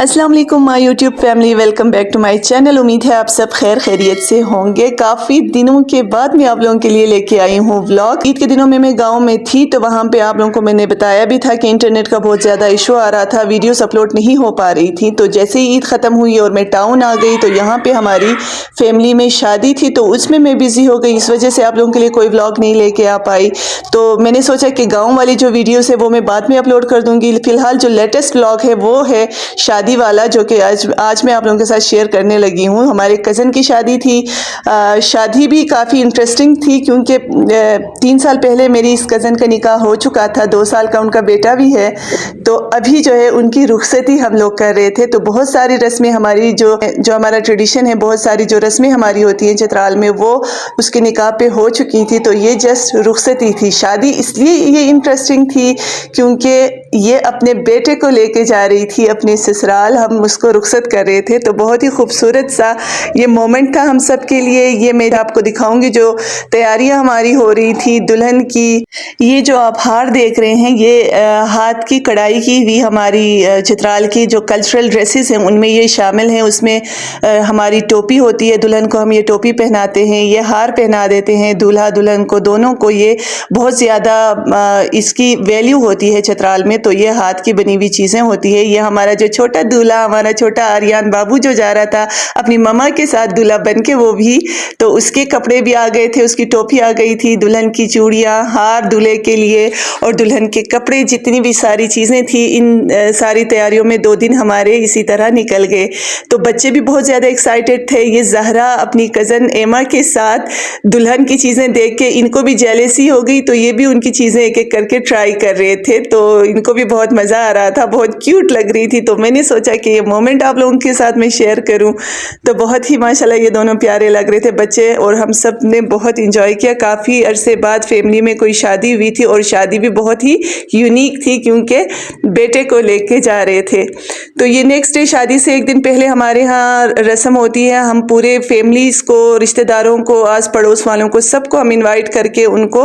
अस्सलाम वालेकुम my YouTube family, welcome back to my channel. उम्मीद है आप सब खैर खैरियत से होंगे। काफ़ी दिनों के बाद मैं आप लोगों के लिए लेके आई हूँ व्लॉग। ईद के दिनों में मैं गांव में थी, तो वहाँ पे आप लोगों को मैंने बताया भी था कि इंटरनेट का बहुत ज़्यादा इशू आ रहा था, वीडियोस अपलोड नहीं हो पा रही थी। तो जैसे ही ईद ख़त्म हुई और मैं टाउन आ गई, तो यहाँ पर हमारी फैमिली में शादी थी, तो उसमें मैं बिज़ी हो गई। इस वजह से आप लोगों के लिए कोई व्लॉग नहीं लेके आ पाई। तो मैंने सोचा कि गाँव वाली जो वीडियोज़ है वो मैं बाद में अपलोड कर दूँगी। फ़िलहाल जो लेटेस्ट व्लॉग है वो है शादी वाला, जो कि आज मैं आप लोगों के साथ शेयर करने लगी हूँ। हमारे कज़न की शादी थी। शादी भी काफ़ी इंटरेस्टिंग थी, क्योंकि 3 साल पहले मेरी इस कज़न का निकाह हो चुका था, 2 साल का उनका बेटा भी है। तो अभी जो है उनकी रुखसती हम लोग कर रहे थे। तो बहुत सारी रस्में हमारी जो हमारा ट्रेडिशन है, बहुत सारी जो रस्में हमारी होती हैं चित्राल में, वो उसके निकाह पे हो चुकी थी। तो ये जस्ट रुखसती थी। शादी इसलिए ये इंटरेस्टिंग थी क्योंकि ये अपने बेटे को लेके जा रही थी अपने ससुराल, हम उसको रुखसत कर रहे थे। तो बहुत ही खूबसूरत सा ये मोमेंट था हम सब के लिए। ये मैं आपको दिखाऊंगी जो तैयारियां हमारी हो रही थी दुल्हन की। ये जो आप हार देख रहे हैं, ये हाथ की कढ़ाई की हुई हमारी चित्राल की जो कल्चरल ड्रेसेस हैं उनमें ये शामिल हैं। उसमें हमारी टोपी होती है, दुल्हन को हम ये टोपी पहनाते हैं, ये हार पहना देते हैं दूल्हा दुल्हन को, दोनों को। ये बहुत ज़्यादा इसकी वैल्यू होती है चित्राल में। तो ये हाथ की बनी हुई चीज़ें होती है। ये हमारा जो छोटा दूल्हा, हमारा छोटा आर्यन बाबू जो जा रहा था अपनी मम्मा के साथ दूल्हा बन के, वो भी, तो उसके कपड़े भी आ गए थे, उसकी टोपी आ गई थी, दुल्हन की चूड़ियाँ, हार दूल्हे के लिए, और दुल्हन के कपड़े, जितनी भी सारी चीज़ें थी। इन सारी तैयारियों में 2 दिन हमारे इसी तरह निकल गए। तो बच्चे भी बहुत ज़्यादा एक्साइटेड थे। ये ज़हरा अपनी कज़न एमा के साथ दुल्हन की चीज़ें देख के इनको भी जेलसी हो गई, तो ये भी उनकी चीज़ें एक एक करके ट्राई कर रहे थे। तो इनको भी बहुत मज़ा आ रहा था, बहुत क्यूट लग रही थी। तो मैंने सोचा कि ये मोमेंट आप लोगों के साथ मैं शेयर करूं। तो बहुत ही माशाल्लाह ये दोनों प्यारे लग रहे थे बच्चे, और हम सब ने बहुत इंजॉय किया। काफ़ी अरसे बाद फैमिली में कोई शादी हुई थी, और शादी भी बहुत ही यूनिक थी क्योंकि बेटे को लेके जा रहे थे। तो ये नेक्स्ट डे, शादी से एक दिन पहले हमारे यहाँ रस्म होती है। हम पूरे फैमिलीज़ को, रिश्तेदारों को, आस पड़ोस वालों को, सबको हम इनवाइट करके उनको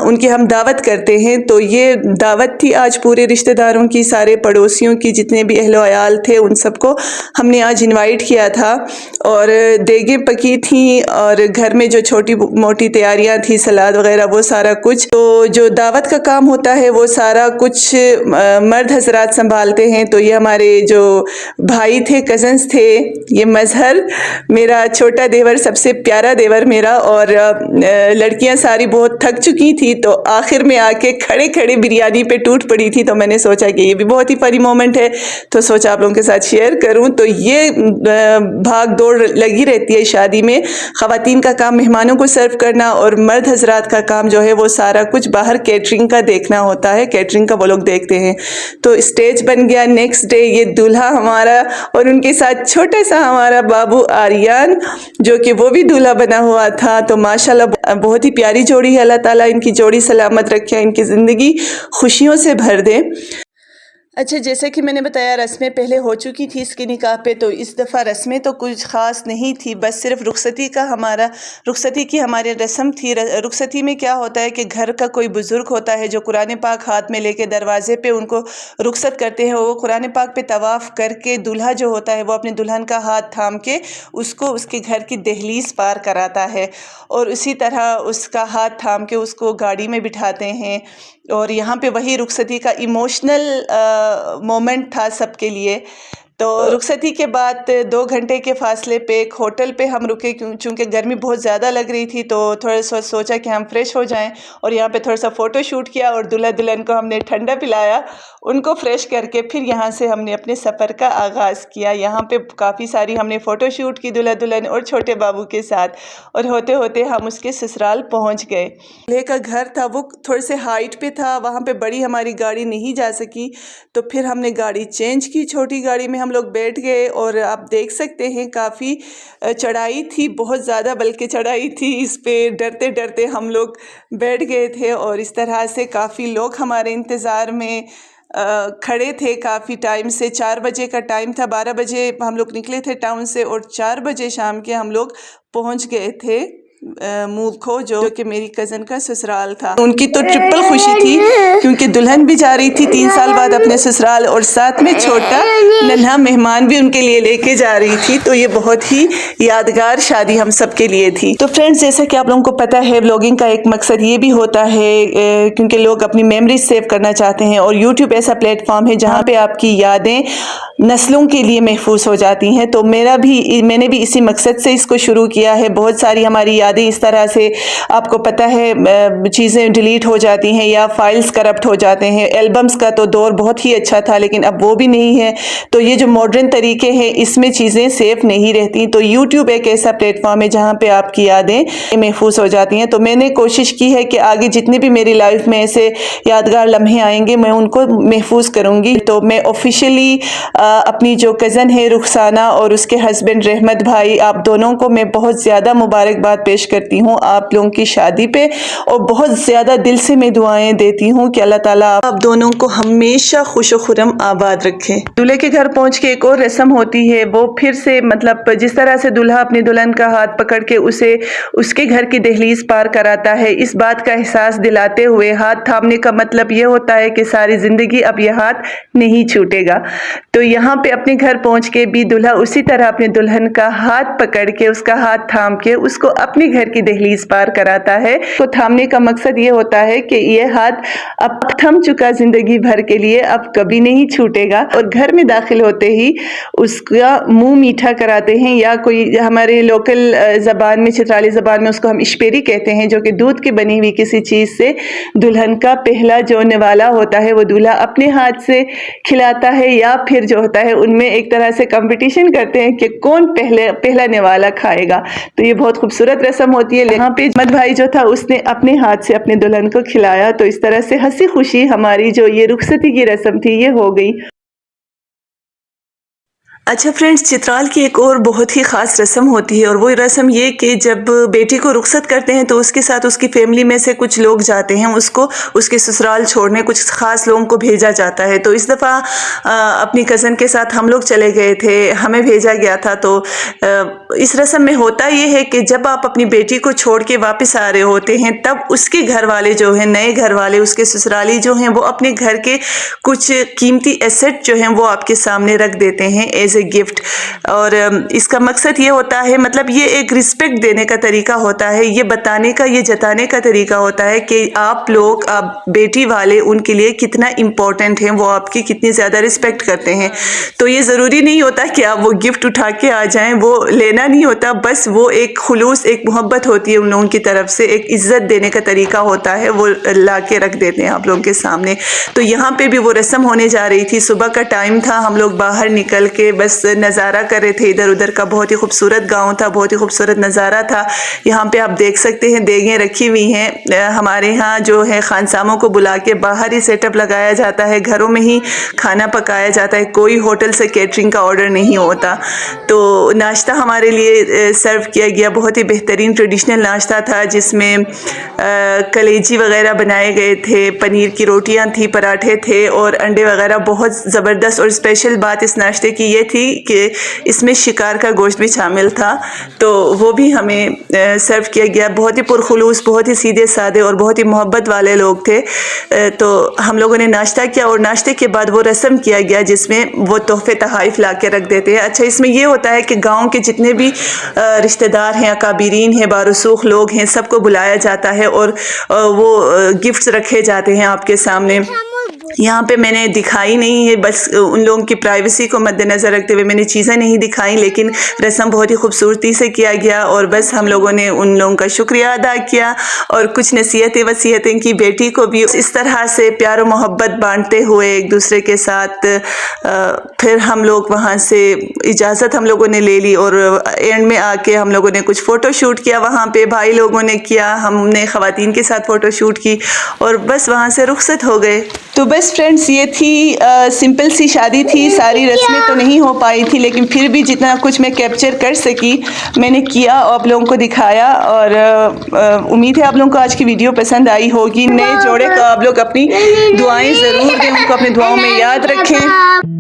उनकी हम दावत करते हैं। तो ये दावत थी आज पूरे रिश्तेदारों की, सारे पड़ोसियों की, जितने भी अहलो अयाल थे उन सबको हमने आज इनवाइट किया था। और देगें पकी थी, और घर में जो छोटी मोटी तैयारियां थी, सलाद वगैरह, वो सारा कुछ। तो जो दावत का काम होता है वो सारा कुछ मर्द हजरात संभालते हैं। तो ये हमारे जो भाई थे, कज़न्स थे, ये मजहर मेरा छोटा देवर, सबसे प्यारा देवर मेरा, और लड़कियां सारी बहुत थक चुकी थी, तो आखिर में आके खड़े खड़े बिरयानी पे टूट पड़ी थी। तो मैंने सोचा कि ये भी बहुत ही फनी मोमेंट है, तो सोचा आप लोगों के साथ शेयर करूं। तो ये भाग दौड़ लगी रहती है शादी में। ख़वातीन का काम मेहमानों को सर्व करना, और मर्द हजरात का काम जो है वो सारा कुछ बाहर कैटरिंग का देखना होता है। कैटरिंग का वो लोग देखते हैं। तो स्टेज बन गया। नेक्स्ट डे ये दूल्हा हमारा, और उनके साथ छोटा सा हमारा बाबू आर्यन, जो कि वो भी दूल्हा बना हुआ था। तो माशाल्लाह बहुत ही प्यारी जोड़ी है। अल्लाह ताला इनकी जोड़ी सलामत रखे, इनकी ज़िंदगी खुशियों से भर दे। अच्छा, जैसे कि मैंने बताया, रस्में पहले हो चुकी थी इसके निकाह पे। तो इस दफ़ा रस्में तो कुछ ख़ास नहीं थी, बस सिर्फ रुखसती की हमारी रस्म थी। रुखसती में क्या होता है कि घर का कोई बुज़ुर्ग होता है जो कुरान पाक हाथ में लेके दरवाज़े पे उनको रुखसत करते हैं। वो कुरान पाक पे तवाफ़ करके दूल्हा जो होता है वो अपने दुल्हन का हाथ थाम के उसको उसके घर की दहलीज़ पार कराता है, और उसी तरह उसका हाथ थाम के उसको गाड़ी में बिठाते हैं। और यहाँ पे वही रुखसती का इमोशनल मोमेंट था सबके लिए। तो रुखसती के बाद 2 घंटे के फासले पे एक होटल पे हम रुके, चूँकि गर्मी बहुत ज़्यादा लग रही थी। तो थोड़ा सा सोचा कि हम फ्रेश हो जाएं, और यहाँ पे थोड़ा सा फ़ोटो शूट किया, और दूल्हा दुल्हन को हमने ठंडा पिलाया, उनको फ्रेश करके फिर यहाँ से हमने अपने सफ़र का आगाज़ किया। यहाँ पे काफ़ी सारी हमने फ़ोटो शूट की दूल्हा दुल्हन और छोटे बाबू के साथ, और होते होते हम उसके ससुराल पहुँच गए। दूल्हे का घर था वो थोड़े से हाइट पे था, वहाँ पे बड़ी हमारी गाड़ी नहीं जा सकी। तो फिर हमने गाड़ी चेंज की, छोटी गाड़ी में हम लोग बैठ गए। और आप देख सकते हैं काफ़ी चढ़ाई थी, बहुत ज़्यादा बल्कि चढ़ाई थी। इस पे डरते डरते हम लोग बैठ गए थे, और इस तरह से काफ़ी लोग हमारे इंतज़ार में खड़े थे काफ़ी टाइम से। 4 बजे का टाइम था, 12 बजे हम लोग निकले थे टाउन से, और 4 बजे शाम के हम लोग पहुंच गए थे। मूलखो जो कि मेरी कज़न का ससुराल था। उनकी तो ट्रिपल खुशी थी क्योंकि दुल्हन भी जा रही थी 3 साल बाद अपने ससुराल और साथ में छोटा नन्हा मेहमान भी उनके लिए लेके जा रही थी। तो ये बहुत ही यादगार शादी हम सब के लिए थी। तो फ्रेंड्स, जैसा कि आप लोगों को पता है, व्लॉगिंग का एक मकसद ये भी होता है क्योंकि लोग अपनी मेमोरीज सेव करना चाहते हैं और यूट्यूब ऐसा प्लेटफॉर्म है जहाँ पे आपकी यादें नस्लों के लिए महफूज हो जाती हैं। तो मैंने भी इसी मकसद से इसको शुरू किया है। बहुत सारी हमारी यादें इस तरह से, आपको पता है, चीज़ें डिलीट हो जाती हैं या फाइल्स करप्ट हो जाते हैं। एल्बम्स का तो दौर बहुत ही अच्छा था लेकिन अब वो भी नहीं है। तो ये जो मॉडर्न तरीके हैं इसमें चीज़ें सेफ नहीं रहती। तो यूट्यूब एक ऐसा प्लेटफॉर्म है जहाँ पे आपकी यादें महफूज हो जाती हैं। तो मैंने कोशिश की है कि आगे जितने भी मेरी लाइफ में ऐसे यादगार लम्हे आएंगे मैं उनको महफूज करूँगी। तो मैं ऑफिशियली अपनी जो कज़न है रुखसाना और उसके हस्बैंड रहमत भाई, आप दोनों को मैं बहुत ज़्यादा मुबारकबाद पेश करती हूँ आप लोगों की शादी पे और बहुत ज़्यादा दिल से मैं दुआएं देती हूँ कि अल्लाह ताला आप दोनों को हमेशा खुश और खुर्रम आबाद रखे। दूल्हे के घर पहुँच के एक और रस्म होती है, वो फिर से मतलब जिस तरह से दूल्हा अपनी दुल्हन का हाथ पकड़ के उसे उसके घर की दहलीज पार कराता है, इस बात का एहसास दिलाते हुए हाथ थामने का मतलब ये होता है कि सारी ज़िंदगी अब यह हाथ नहीं छूटेगा। तो यहाँ पे अपने घर पहुँच के भी दूल्हा उसी तरह अपने दुल्हन का हाथ पकड़ के उसका हाथ थाम के उसको अपने घर की दहलीज पार कराता है। तो थामने का मकसद ये होता है कि ये हाथ अब थम चुका जिंदगी भर के लिए, अब कभी नहीं छूटेगा। और घर में दाखिल होते ही उसका मुंह मीठा कराते हैं, या कोई हमारे लोकल ज़बान में, चित्राली ज़बान में उसको हम इश्पेरी कहते हैं, जो कि दूध की बनी हुई किसी चीज़ से दुल्हन का पहला जो निवाला होता है वो दूल्हा अपने हाथ से खिलाता है, या फिर जो होता है उनमें एक तरह से कंपटीशन करते हैं कि कौन पहला निवाला खाएगा। तो ये बहुत खूबसूरत रस्म होती है। यहाँ पे मद भाई जो था उसने अपने हाथ से अपने दुल्हन को खिलाया। तो इस तरह से हंसी खुशी हमारी जो ये रुखसती की रस्म थी ये हो गई। अच्छा फ्रेंड्स, चित्राल की एक और बहुत ही ख़ास रस्म होती है और वो रस्म ये कि जब बेटी को रुखसत करते हैं तो उसके साथ उसकी फैमिली में से कुछ लोग जाते हैं उसको उसके ससुराल छोड़ने, कुछ ख़ास लोगों को भेजा जाता है। तो इस दफ़ा अपनी कज़न के साथ हम लोग चले गए थे, हमें भेजा गया था। तो इस रस्म में होता ये है कि जब आप अपनी बेटी को छोड़ के वापस आ रहे होते हैं तब उसके घर वाले जो हैं, नए घर वाले, उसके ससुराली जो हैं, वो अपने घर के कुछ कीमती एसेट जो हैं वो आपके सामने रख देते हैं एज ए गिफ्ट। और इसका मकसद ये होता है, मतलब ये एक रिस्पेक्ट देने का तरीका होता है, ये बताने का, ये जताने का तरीका होता है कि आप लोग, आप बेटी वाले उनके लिए कितना इम्पोर्टेंट हैं, वो आपकी कितनी ज़्यादा रिस्पेक्ट करते हैं। तो ये ज़रूरी नहीं होता कि आप वो गिफ्ट उठा के आ जाएं, वो लेना नहीं होता, बस वो एक खुलूस, एक मोहब्बत होती है उन लोगों की तरफ से, एक इज़्ज़त देने का तरीका होता है, वो ला के रख देते हैं आप लोगों के सामने। तो यहाँ पे भी वो रस्म होने जा रही थी, सुबह का टाइम था, हम लोग बाहर निकल के बस नज़ारा कर रहे थे इधर उधर का। बहुत ही खूबसूरत गांव था, बहुत ही खूबसूरत नज़ारा था। यहाँ पे आप देख सकते हैं देगें रखी हुई हैं। हमारे यहाँ जो है खानसामों को बुला के बाहर ही सेटअप लगाया जाता है, घरों में ही खाना पकाया जाता है, कोई होटल से कैटरिंग का ऑर्डर नहीं होता। तो नाश्ता हमारे लिए सर्व किया गया, बहुत ही बेहतरीन ट्रेडिशनल नाश्ता था जिसमें कलेजी वगैरह बनाए गए थे, पनीर की रोटियाँ थी, पराठे थे और अंडे वगैरह। बहुत ज़बरदस्त। और स्पेशल बात इस नाश्ते की ये थी कि इसमें शिकार का गोश्त भी शामिल था, तो वो भी हमें सर्व किया गया। बहुत ही पुरखुलूस, बहुत ही सीधे साधे और बहुत ही मोहब्बत वाले लोग थे। तो हम लोगों ने नाश्ता किया और नाश्ते के बाद वो रस्म किया गया जिसमें वो तोहफे तहाइफ ला के रख देते हैं। अच्छा, इसमें ये होता है कि गाँव के जितने भी रिश्तेदार हैं, अकाबिरीन हैं, बारुसूख लोग हैं, सबको बुलाया जाता है और वो गिफ्ट्स रखे जाते हैं आपके सामने। यहाँ पे मैंने दिखाई नहीं है, बस उन लोगों की प्राइवेसी को मद्देनज़र रखते हुए मैंने चीज़ें नहीं दिखाई, लेकिन रस्म बहुत ही खूबसूरती से किया गया और बस हम लोगों ने उन लोगों का शुक्रिया अदा किया और कुछ नसीहतें वसीयतें की। बेटी को भी इस तरह से प्यार और मोहब्बत बांटते हुए एक दूसरे के साथ फिर हम लोग वहाँ से इजाज़त हम लोगों ने ले ली और एंड में आके हम लोगों ने कुछ फ़ोटो शूट किया, वहाँ पे भाई लोगों ने किया, हमने ख़वातीन के साथ फ़ोटो शूट की और बस वहाँ से रुखसत हो गए। तो बस फ्रेंड्स, ये थी सिंपल सी शादी थी, सारी रस्में तो नहीं हो पाई थी लेकिन फिर भी जितना कुछ मैं कैप्चर कर सकी मैंने किया, आप लोगों को दिखाया। और उम्मीद है आप लोगों को आज की वीडियो पसंद आई होगी। नए जोड़े को आप लोग अपनी दुआएं ज़रूर दें, उनको अपनी दुआओं में याद रखें।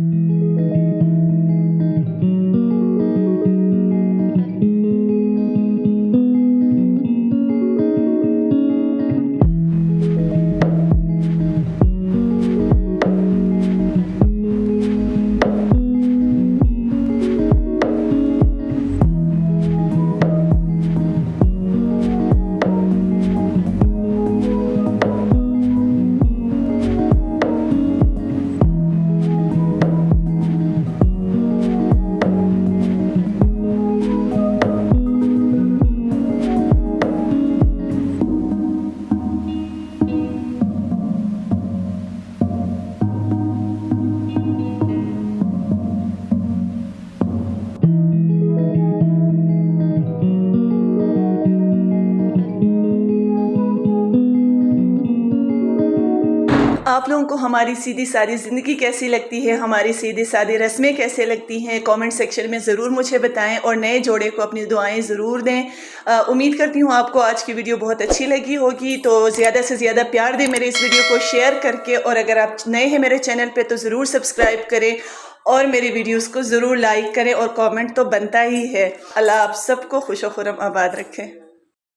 آپ لوگوں کو ہماری سیدھی سادی زندگی کیسی لگتی ہے، ہماری سیدھی سادی رسمیں کیسے لگتی ہیں، کامنٹ سیکشن میں ضرور مجھے بتائیں اور نئے جوڑے کو اپنی دعائیں ضرور دیں۔ امید کرتی ہوں آپ کو آج کی ویڈیو بہت اچھی لگی ہوگی، تو زیادہ سے زیادہ پیار دیں میرے اس ویڈیو کو شیئر کر کے، اور اگر آپ نئے ہیں میرے چینل پہ تو ضرور سبسکرائب کریں اور میری ویڈیوز کو ضرور لائک کریں، اور کامنٹ تو بنتا ہی ہے۔ اللہ آپ سب کو خوش و خرم آباد رکھے۔